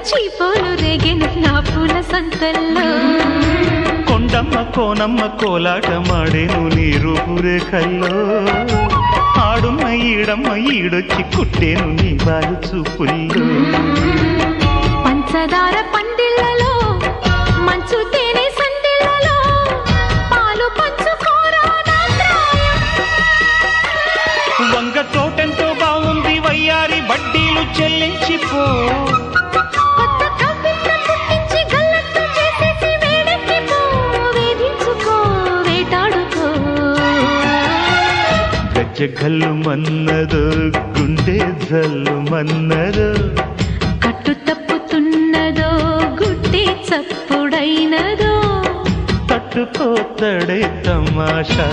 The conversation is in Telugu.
చీపోలు రేగెను నా పూల సంతల్లో కొండమ్మ కోనమ్మ కోలాటమాడేను నీ రూపురేఖల్లో ఆడుమ్మ ఈడమ్మ ఈడొచ్చి కుట్టేను నీ బాలు చూపుల్లో పంచదార పందిళ్ళలో మంచు తేనె సందిళ్ళలో పాలు పంచుకోరా నా ప్రాయం. వంగ తోటెంతో బాగుంది వయ్యారి వడ్డీలు చెల్లించిపో కొత్త కవిత్వం పుట్టించి గల్లత్తు చేసేసి వేడెక్కిపో వేధించుకో వేటాడుకో గజ్జ గల్లు మన్నదో గుండె జల్లు మన్నదో కట్టు తప్పుతున్నదో గుడ్డి చప్పుడైనదో తట్టుకోతడే తమాషా